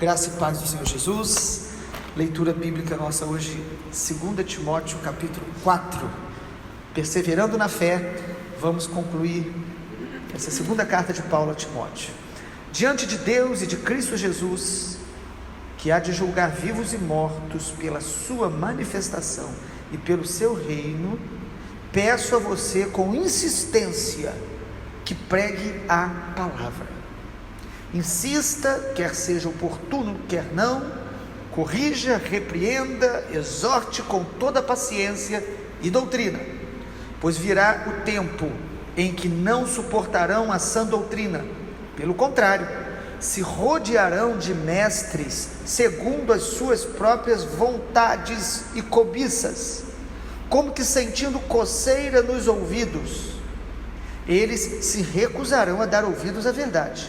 Graça e paz do Senhor Jesus. Leitura bíblica nossa hoje, 2 Timóteo capítulo 4. Perseverando na fé, vamos concluir essa segunda carta de Paulo a Timóteo. Diante de Deus e de Cristo Jesus, que há de julgar vivos e mortos pela sua manifestação e pelo seu reino, peço a você com insistência que pregue a palavra. Insista, quer seja oportuno, quer não, corrija, repreenda, exorte com toda paciência e doutrina, pois virá o tempo em que não suportarão a sã doutrina. Pelo contrário, se rodearão de mestres segundo as suas próprias vontades e cobiças, como que sentindo coceira nos ouvidos. Eles se recusarão a dar ouvidos à verdade,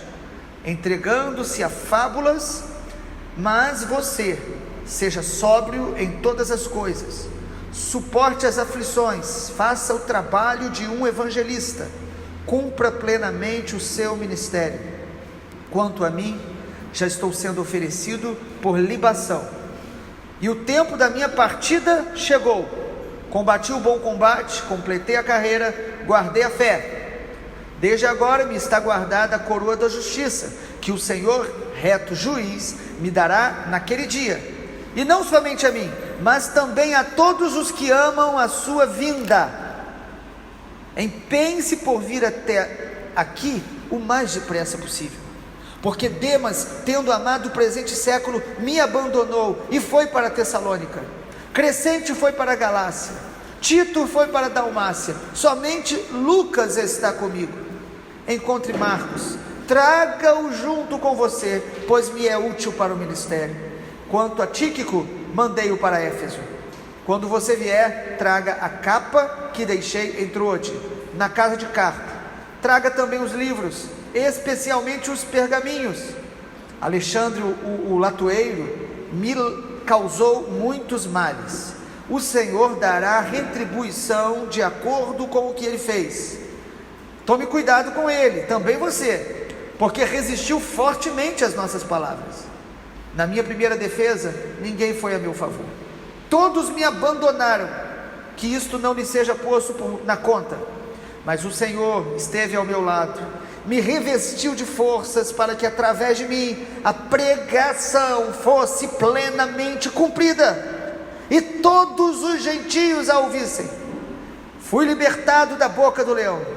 entregando-se a fábulas. Mas você seja sóbrio em todas as coisas, suporte as aflições, faça o trabalho de um evangelista, cumpra plenamente o seu ministério. Quanto a mim, já estou sendo oferecido por libação, e o tempo da minha partida chegou. Combati o bom combate, completei a carreira, guardei a fé. Desde agora me está guardada a coroa da justiça, que o Senhor, reto juiz, me dará naquele dia, e não somente a mim, mas também a todos os que amam a sua vinda. Empenhe-se por vir até aqui o mais depressa possível, porque Demas, tendo amado o presente século, me abandonou e foi para Tessalônica. Crescente foi para a Galácia, Tito foi para a Dalmácia, somente Lucas está comigo. Encontre Marcos, traga-o junto com você, pois me é útil para o ministério. Quanto a Tíquico, mandei-o para Éfeso. Quando você vier, traga a capa que deixei em Troade, na casa de Carpo. Traga também os livros, especialmente os pergaminhos. Alexandre, o latoeiro, me causou muitos males. O Senhor dará retribuição de acordo com o que ele fez. Tome cuidado com ele, também você, porque resistiu fortemente às nossas palavras. Na minha primeira defesa, ninguém foi a meu favor. Todos me abandonaram, que isto não lhe seja posto na conta. Mas o Senhor esteve ao meu lado, me revestiu de forças para que através de mim a pregação fosse plenamente cumprida, e todos os gentios a ouvissem. Fui libertado da boca do leão.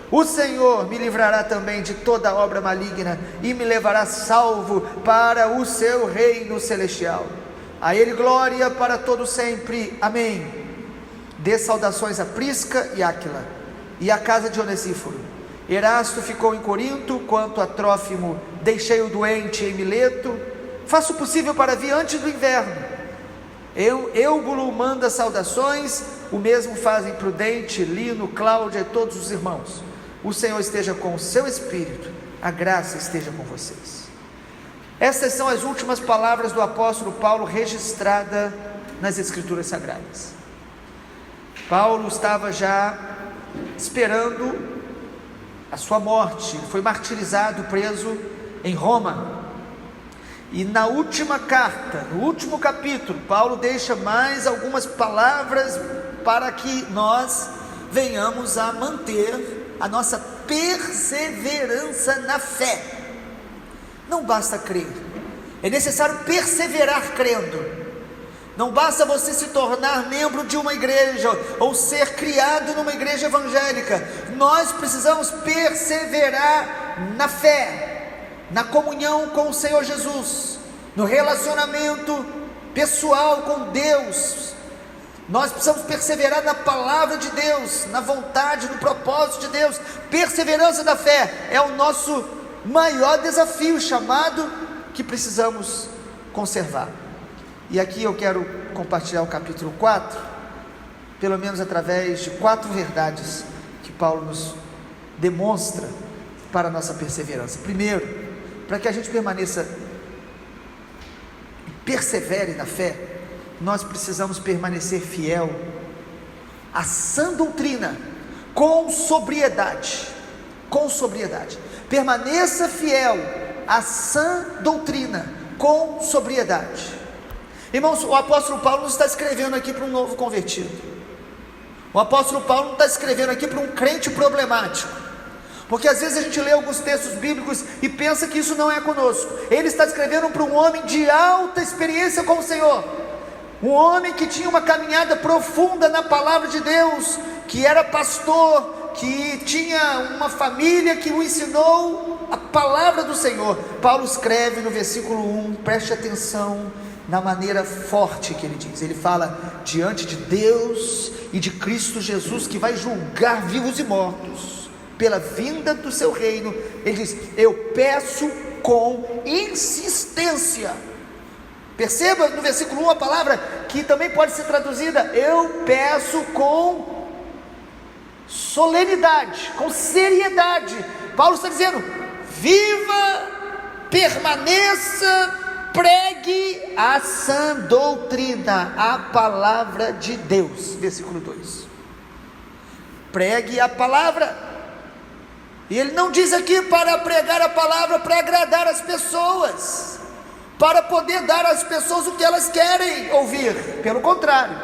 O Senhor me livrará também de toda obra maligna e me levará salvo para o seu reino celestial. A ele glória para todo sempre. Amém. Dê saudações a Prisca e Áquila e à casa de Onesíforo. Erasto ficou em Corinto, quanto a Trófimo deixei o doente em Mileto. Faço o possível para vir antes do inverno. Eubulo manda saudações, o mesmo fazem Prudente, Lino, Cláudia e todos os irmãos. O Senhor esteja com o seu espírito, a graça esteja com vocês. Essas são as últimas palavras do apóstolo Paulo registrada nas Escrituras Sagradas. Paulo estava já esperando a sua morte, foi martirizado, preso em Roma. E na última carta, no último capítulo, Paulo deixa mais algumas palavras para que nós venhamos a manter a nossa perseverança na fé. Não basta crer, é necessário perseverar crendo. Não basta você se tornar membro de uma igreja ou ser criado numa igreja evangélica. Nós precisamos perseverar na fé, na comunhão com o Senhor Jesus, no relacionamento pessoal com Deus. Nós precisamos perseverar na palavra de Deus, na vontade, no propósito de Deus. Perseverança da fé é o nosso maior desafio, chamado que precisamos conservar. E aqui eu quero compartilhar o capítulo 4, pelo menos através de 4 verdades que Paulo nos demonstra para a nossa perseverança. Primeiro, para que a gente permaneça e persevere na fé, nós precisamos permanecer fiel à sã doutrina, com sobriedade. Permaneça fiel à sã doutrina, com sobriedade. Irmãos, o apóstolo Paulo não está escrevendo aqui para um novo convertido. O apóstolo Paulo não está escrevendo aqui para um crente problemático, porque às vezes a gente lê alguns textos bíblicos e pensa que isso não é conosco. Ele está escrevendo para um homem de alta experiência com o Senhor, um homem que tinha uma caminhada profunda na palavra de Deus, que era pastor, que tinha uma família que o ensinou a palavra do Senhor. Paulo escreve no versículo 1, preste atenção na maneira forte que ele diz. Ele fala: diante de Deus e de Cristo Jesus, que vai julgar vivos e mortos pela vinda do seu reino, ele diz: eu peço com insistência. Perceba no versículo 1 a palavra que também pode ser traduzida: eu peço com solenidade, com seriedade. Paulo está dizendo: viva, permaneça, pregue a sã doutrina, a palavra de Deus. Versículo 2: pregue a palavra. E ele não diz aqui para pregar a palavra para agradar as pessoas, para poder dar às pessoas o que elas querem ouvir. Pelo contrário,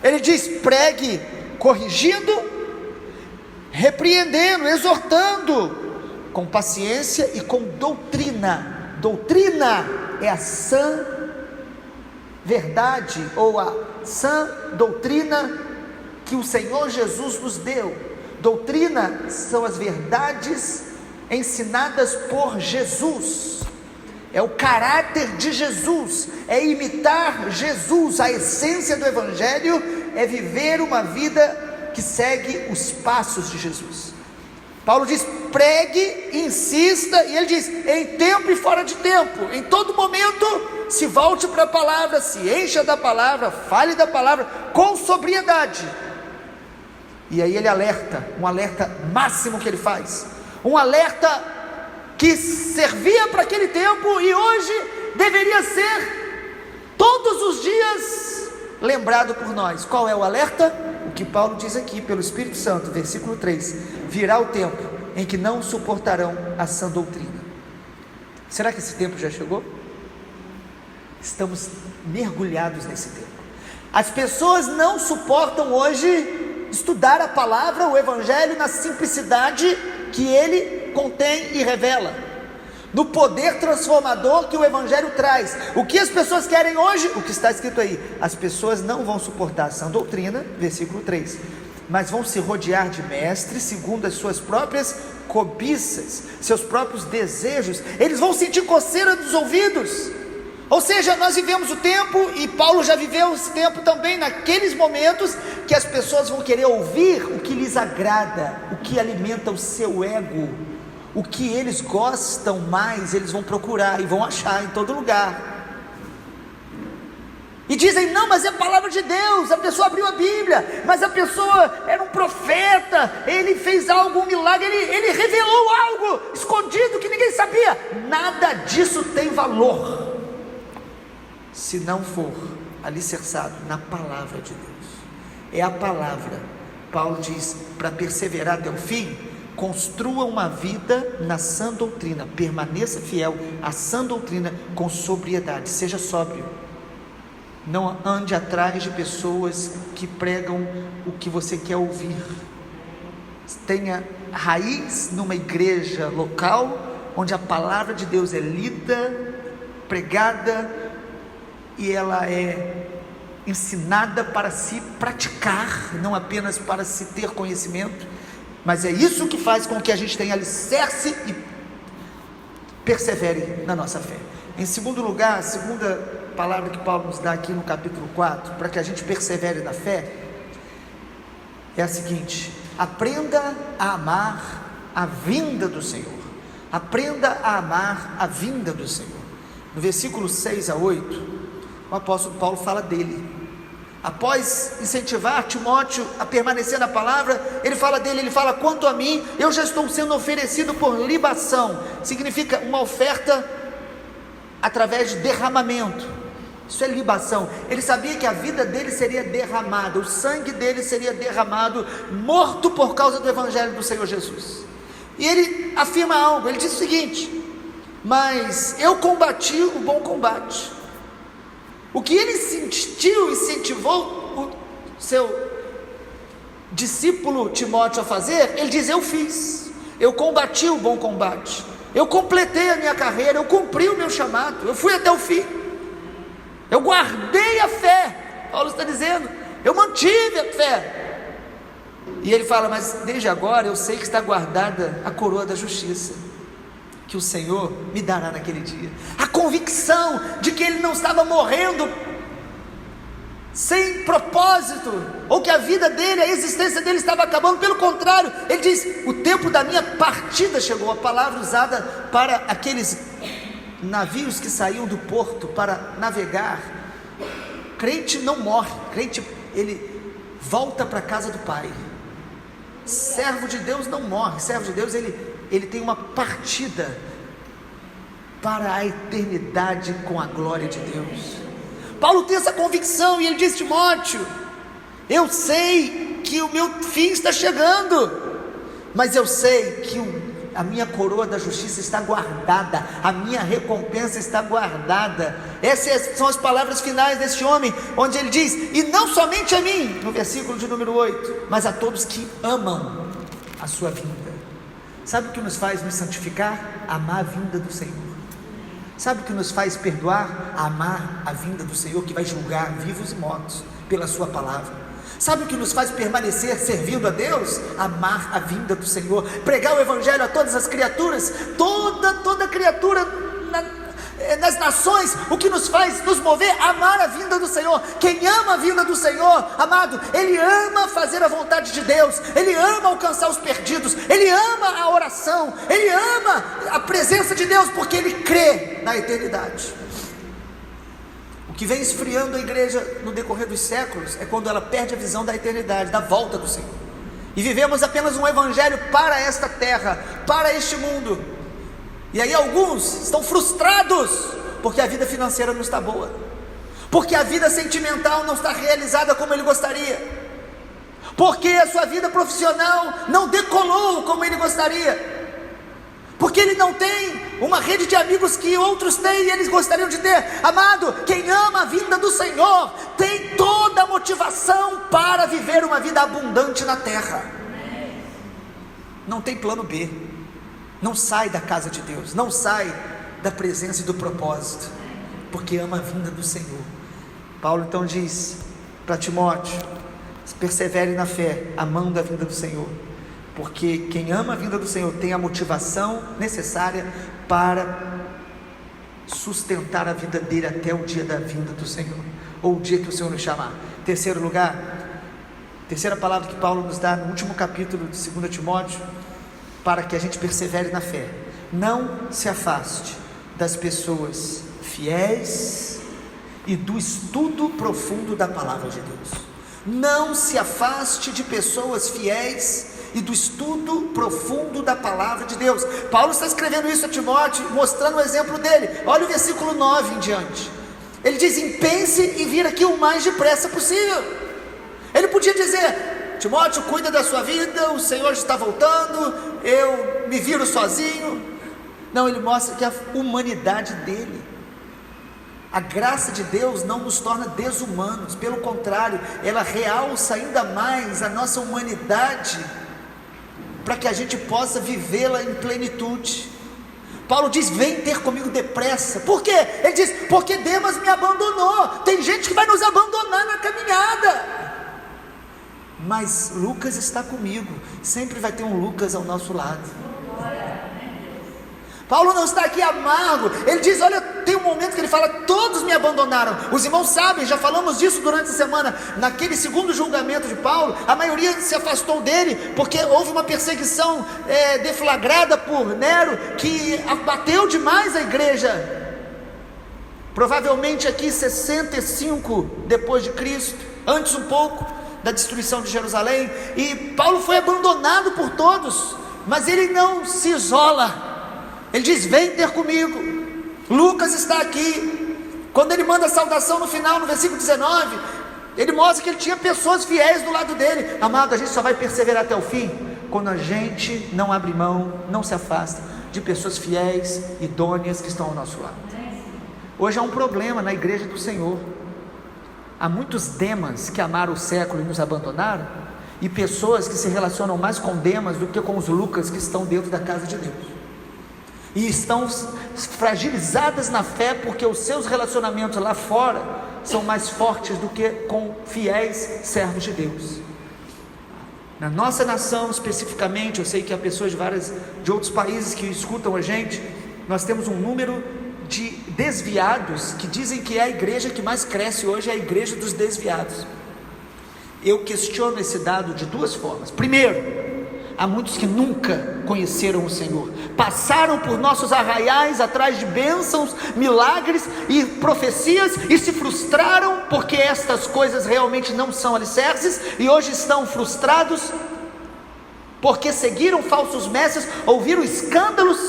ele diz: pregue corrigindo, repreendendo, exortando, com paciência e com doutrina. Doutrina é a sã verdade, ou a sã doutrina que o Senhor Jesus nos deu. Doutrina são as verdades ensinadas por Jesus, é o caráter de Jesus, é imitar Jesus. A essência do Evangelho é viver uma vida que segue os passos de Jesus. Paulo diz: pregue, insista, e ele diz: em tempo e fora de tempo, em todo momento, se volte para a palavra, se encha da palavra, fale da palavra com sobriedade. E aí ele alerta, um alerta máximo que ele faz, um alerta que servia para aquele tempo e hoje deveria ser todos os dias lembrado por nós. Qual é o alerta? O que Paulo diz aqui pelo Espírito Santo, versículo 3: virá o tempo em que não suportarão a sã doutrina. Será que esse tempo já chegou? Estamos mergulhados nesse tempo. As pessoas não suportam hoje estudar a palavra, o Evangelho, na simplicidade que ele contém e revela, no poder transformador que o Evangelho traz. O que as pessoas querem hoje? O que está escrito aí: as pessoas não vão suportar a sã doutrina, versículo 3, mas vão se rodear de mestres segundo as suas próprias cobiças, seus próprios desejos. Eles vão sentir coceira dos ouvidos. Ou seja, nós vivemos o tempo, e Paulo já viveu esse tempo também, naqueles momentos que as pessoas vão querer ouvir o que lhes agrada, o que alimenta o seu ego, o que eles gostam mais, eles vão procurar e vão achar em todo lugar. E dizem: não, mas é a palavra de Deus. A pessoa abriu a Bíblia, mas a pessoa era um profeta, ele fez algo, um milagre, ele revelou algo escondido que ninguém sabia. Nada disso tem valor se não for alicerçado na palavra de Deus. É a palavra. Paulo diz: para perseverar até o fim, construa uma vida na sã doutrina, permaneça fiel à sã doutrina com sobriedade, seja sóbrio, não ande atrás de pessoas que pregam o que você quer ouvir. Tenha raiz numa igreja local, onde a palavra de Deus é lida, pregada, e ela é ensinada para se praticar, não apenas para se ter conhecimento. Mas é isso que faz com que a gente tenha alicerce e persevere na nossa fé. Em segundo lugar, a segunda palavra que Paulo nos dá aqui no capítulo 4, para que a gente persevere na fé, é a seguinte: aprenda a amar a vinda do Senhor. Aprenda a amar a vinda do Senhor. No versículo 6 a 8, o apóstolo Paulo fala dele. Após incentivar Timóteo a permanecer na palavra, ele fala dele, ele fala: quanto a mim, eu já estou sendo oferecido por libação. Significa uma oferta através de derramamento. Isso é libação. Ele sabia que a vida dele seria derramada, o sangue dele seria derramado, morto por causa do Evangelho do Senhor Jesus. E ele afirma algo, ele diz o seguinte: mas eu combati o bom combate. O que ele sentiu e incentivou o seu discípulo Timóteo a fazer, ele diz: eu fiz, eu combati o bom combate, eu completei a minha carreira, eu cumpri o meu chamado, eu fui até o fim, eu guardei a fé. Paulo está dizendo, eu mantive a fé. E ele fala: mas desde agora eu sei que está guardada a coroa da justiça, que o Senhor me dará naquele dia. A convicção de que ele não estava morrendo sem propósito, ou que a vida dele, a existência dele estava acabando. Pelo contrário, ele diz: o tempo da minha partida chegou. A palavra usada para aqueles navios que saíam do porto para navegar. Crente não morre, crente ele volta para a casa do Pai. Servo de Deus não morre, servo de Deus ele tem uma partida para a eternidade com a glória de Deus. Paulo tem essa convicção e ele diz: Timóteo, eu sei que o meu fim está chegando, mas eu sei que a minha coroa da justiça está guardada, a minha recompensa está guardada. Essas são as palavras finais deste homem, onde ele diz: e não somente a mim, no versículo de número 8, mas a todos que amam a sua vinda. Sabe o que nos faz nos santificar? Amar a vinda do Senhor. Sabe o que nos faz perdoar? Amar a vinda do Senhor, que vai julgar vivos e mortos pela sua palavra. Sabe o que nos faz permanecer servindo a Deus? Amar a vinda do Senhor, pregar o Evangelho a todas as criaturas, toda criatura nas nações. O que nos faz nos mover? Amar a vinda do Senhor. Quem ama a vinda do Senhor, amado, ele ama fazer a vontade de Deus, ele ama alcançar os perdidos, ele ama a oração, ele ama a presença de Deus, porque ele crê na eternidade. O que vem esfriando a igreja no decorrer dos séculos é quando ela perde a visão da eternidade, da volta do Senhor, e vivemos apenas um evangelho para esta terra, para este mundo. E aí alguns estão frustrados porque a vida financeira não está boa, porque a vida sentimental não está realizada como ele gostaria, porque a sua vida profissional não decolou como ele gostaria, porque ele não tem uma rede de amigos que outros têm e eles gostariam de ter. Amado, quem ama a vinda do Senhor tem toda a motivação para viver uma vida abundante na terra. Não tem plano B, não sai da casa de Deus, não sai da presença e do propósito, porque ama a vinda do Senhor. Paulo então diz para Timóteo: persevere na fé, amando a vinda do Senhor, porque quem ama a vinda do Senhor tem a motivação necessária para sustentar a vida dele até o dia da vinda do Senhor, ou o dia que o Senhor nos chamar. Terceiro lugar, terceira palavra que Paulo nos dá no último capítulo de 2 Timóteo, para que a gente persevere na fé: não se afaste das pessoas fiéis e do estudo profundo da palavra de Deus. Não se afaste de pessoas fiéis e do estudo profundo da palavra de Deus. Paulo está escrevendo isso a Timóteo, mostrando o exemplo dele. Olha o versículo 9 em diante. Ele diz: empense em vir aqui o mais depressa possível. Ele podia dizer: Timóteo, cuida da sua vida, o Senhor está voltando, eu me viro sozinho. Não, ele mostra que a humanidade dele, a graça de Deus não nos torna desumanos, pelo contrário, ela realça ainda mais a nossa humanidade, para que a gente possa vivê-la em plenitude. Paulo diz: vem ter comigo depressa. Por quê? Ele diz: porque Demas me abandonou. Tem gente que vai nos abandonar na caminhada, mas Lucas está comigo. Sempre vai ter um Lucas ao nosso lado. Paulo não está aqui amargo. Ele diz: olha, tem um momento que ele fala: todos me abandonaram. Os irmãos sabem, já falamos disso durante a semana. Naquele segundo julgamento de Paulo, a maioria se afastou dele, porque houve uma perseguição deflagrada por Nero, que abateu demais a igreja. Provavelmente aqui 65 depois de Cristo, antes um pouco da destruição de Jerusalém. E Paulo foi abandonado por todos, mas ele não se isola. Ele diz: vem ter comigo. Lucas está aqui. Quando ele manda a saudação no final, no versículo 19, ele mostra que ele tinha pessoas fiéis do lado dele. Amado, a gente só vai perseverar até o fim quando a gente não abre mão, não se afasta de pessoas fiéis, idôneas, que estão ao nosso lado. Hoje há um problema na igreja do Senhor. Há muitos Demas que amaram o século e nos abandonaram, e pessoas que se relacionam mais com Demas do que com os Lucas que estão dentro da casa de Deus, e estão fragilizadas na fé, porque os seus relacionamentos lá fora são mais fortes do que com fiéis servos de Deus. Na nossa nação especificamente, eu sei que há pessoas de outros países que escutam a gente, nós temos um número de desviados, que dizem que é a igreja que mais cresce hoje, é a igreja dos desviados. Eu questiono esse dado de duas formas. Primeiro, há muitos que nunca conheceram o Senhor, passaram por nossos arraiais atrás de bênçãos, milagres e profecias, e se frustraram porque estas coisas realmente não são alicerces, e hoje estão frustrados porque seguiram falsos mestres, ouviram escândalos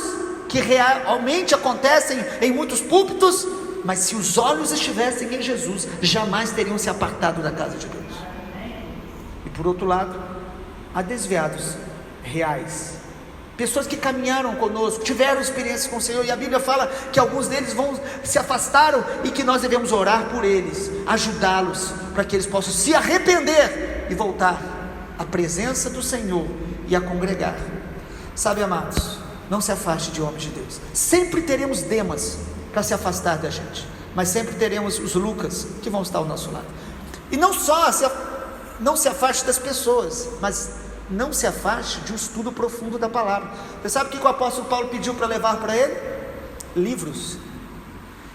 que realmente acontecem em muitos púlpitos, mas se os olhos estivessem em Jesus, jamais teriam se apartado da casa de Deus. E por outro lado, há desviados reais, pessoas que caminharam conosco, tiveram experiência com o Senhor, e a Bíblia fala que alguns deles se afastaram, e que nós devemos orar por eles, ajudá-los, para que eles possam se arrepender e voltar à presença do Senhor e a congregar. Sabe, amados, não se afaste de homens de Deus. Sempre teremos Demas para se afastar da gente, mas sempre teremos os Lucas que vão estar ao nosso lado. E não só não se afaste das pessoas, mas não se afaste de um estudo profundo da palavra. Você sabe o que o apóstolo Paulo pediu para levar para ele? Livros,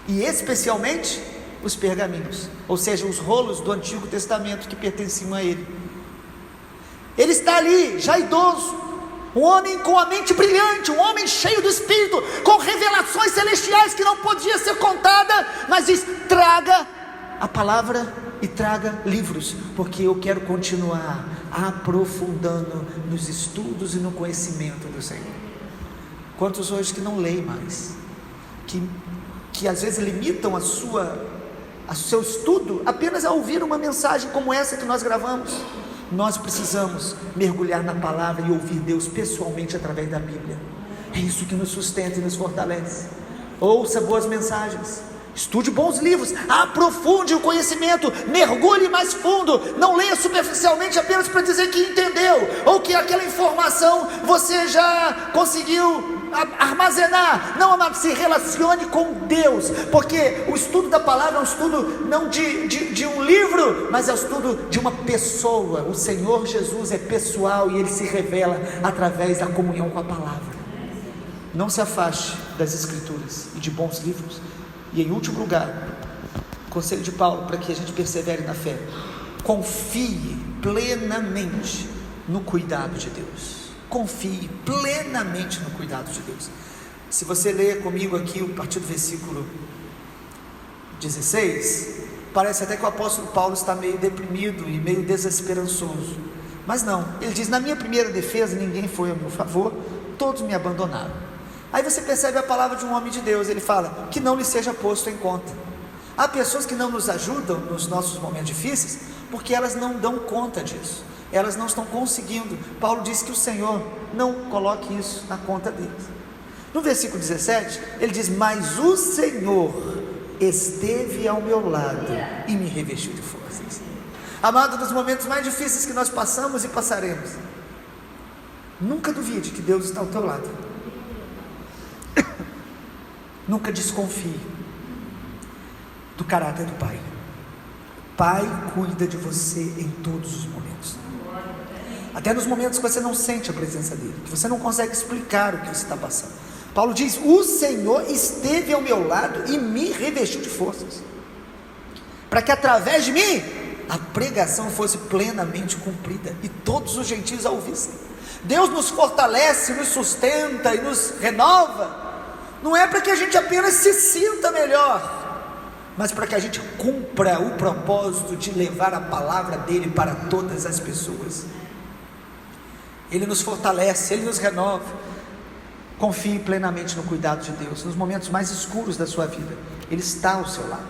e especialmente os pergaminhos, ou seja, os rolos do Antigo Testamento que pertenciam a ele. Ele está ali, já idoso, um homem com a mente brilhante, um homem cheio do Espírito, com revelações celestiais que não podia ser contada, mas diz: traga a palavra e traga livros, porque eu quero continuar aprofundando nos estudos e no conhecimento do Senhor. Quantos hoje que não leem mais, que às vezes limitam o seu estudo apenas a ouvir uma mensagem como essa que nós gravamos? Nós precisamos mergulhar na palavra e ouvir Deus pessoalmente através da Bíblia. É isso que nos sustenta e nos fortalece. Ouça boas mensagens, estude bons livros, aprofunde o conhecimento, mergulhe mais fundo, não leia superficialmente apenas para dizer que entendeu, ou que aquela informação você já conseguiu armazenar. Não, amado, se relacione com Deus, porque o estudo da palavra é um estudo não de um livro, mas é o estudo de uma pessoa. O Senhor Jesus é pessoal, e Ele se revela através da comunhão com a palavra. Não se afaste das Escrituras e de bons livros. E em último lugar, conselho de Paulo para que a gente persevere na fé: confie plenamente no cuidado de Deus. Confie plenamente no cuidado de Deus. Se você ler comigo aqui a partir do versículo 16, parece até que o apóstolo Paulo está meio deprimido e meio desesperançoso, mas não, ele diz: na minha primeira defesa ninguém foi a meu favor, todos me abandonaram. Aí você percebe a palavra de um homem de Deus. Ele fala: que não lhe seja posto em conta. Há pessoas que não nos ajudam nos nossos momentos difíceis, porque elas não dão conta disso, elas não estão conseguindo. Paulo diz que o Senhor não coloque isso na conta deles. No versículo 17, ele diz: mas o Senhor esteve ao meu lado e me revestiu de forças. Amado, nos momentos mais difíceis que nós passamos e passaremos, nunca duvide que Deus está ao teu lado. Nunca desconfie do caráter do Pai. Pai cuida de você em todos os momentos, até nos momentos que você não sente a presença dele, que você não consegue explicar o que você está passando. Paulo diz: o Senhor esteve ao meu lado e me revestiu de forças, para que através de mim a pregação fosse plenamente cumprida e todos os gentios a ouvissem. Deus nos fortalece, nos sustenta e nos renova, não é para que a gente apenas se sinta melhor, mas para que a gente cumpra o propósito de levar a palavra dele para todas as pessoas. Ele nos fortalece, ele nos renova. Confie plenamente no cuidado de Deus, nos momentos mais escuros da sua vida. Ele está ao seu lado,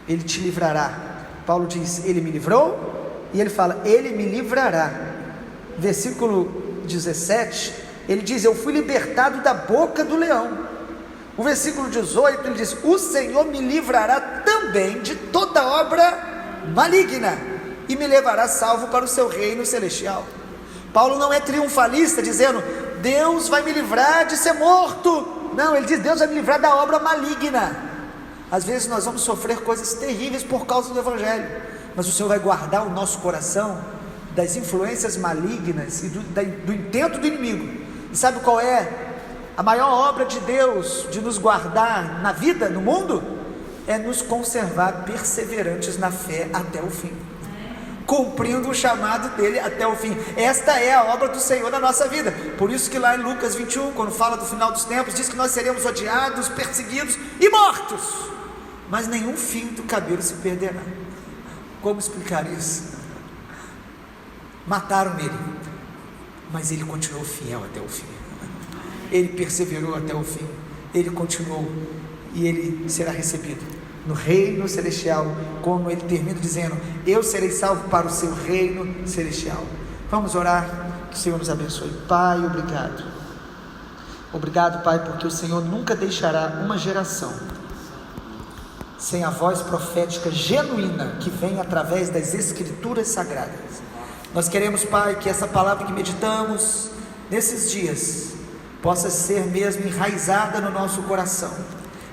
ele te livrará. Paulo diz: ele me livrou, e ele fala: ele me livrará. Versículo 17, Ele diz: eu fui libertado da boca do leão. O versículo 18, ele diz: o Senhor me livrará também de toda obra maligna, e me levará salvo para o seu reino celestial. Paulo não é triunfalista, dizendo: Deus vai me livrar de ser morto. Não, ele diz: Deus vai me livrar da obra maligna. Às vezes nós vamos sofrer coisas terríveis por causa do Evangelho, mas o Senhor vai guardar o nosso coração das influências malignas e do intento do inimigo. E sabe qual é a maior obra de Deus de nos guardar na vida, no mundo? É nos conservar perseverantes na fé até o fim, cumprindo o chamado dele até o fim. Esta é a obra do Senhor na nossa vida. Por isso que lá em Lucas 21, quando fala do final dos tempos, diz que nós seremos odiados, perseguidos e mortos, mas nenhum fio do cabelo se perderá. Como explicar isso? Mataram ele, mas ele continuou fiel até o fim. Ele perseverou até o fim. Ele continuou, e ele será recebido no reino celestial, como ele termina dizendo: eu serei salvo para o seu reino celestial. Vamos orar, que o Senhor nos abençoe. Pai, obrigado. Obrigado, Pai, porque o Senhor nunca deixará uma geração sem a voz profética genuína que vem através das Escrituras Sagradas. Nós queremos, Pai, que essa palavra que meditamos nesses dias possa ser mesmo enraizada no nosso coração.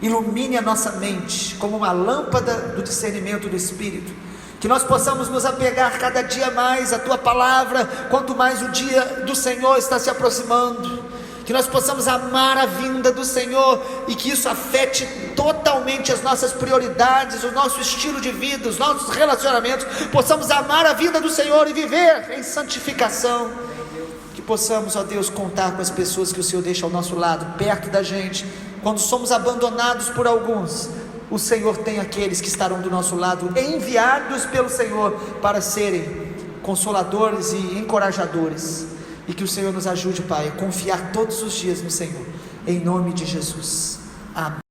Ilumine a nossa mente como uma lâmpada do discernimento do Espírito, que nós possamos nos apegar cada dia mais à Tua palavra, quanto mais o dia do Senhor está se aproximando, que nós possamos amar a vinda do Senhor, e que isso afete totalmente as nossas prioridades, o nosso estilo de vida, os nossos relacionamentos. Possamos amar a vinda do Senhor e viver em santificação, que possamos, ó Deus, contar com as pessoas que o Senhor deixa ao nosso lado, perto da gente. Quando somos abandonados por alguns, o Senhor tem aqueles que estarão do nosso lado, enviados pelo Senhor para serem consoladores e encorajadores. E que o Senhor nos ajude, Pai, a confiar todos os dias no Senhor, em nome de Jesus. Amém.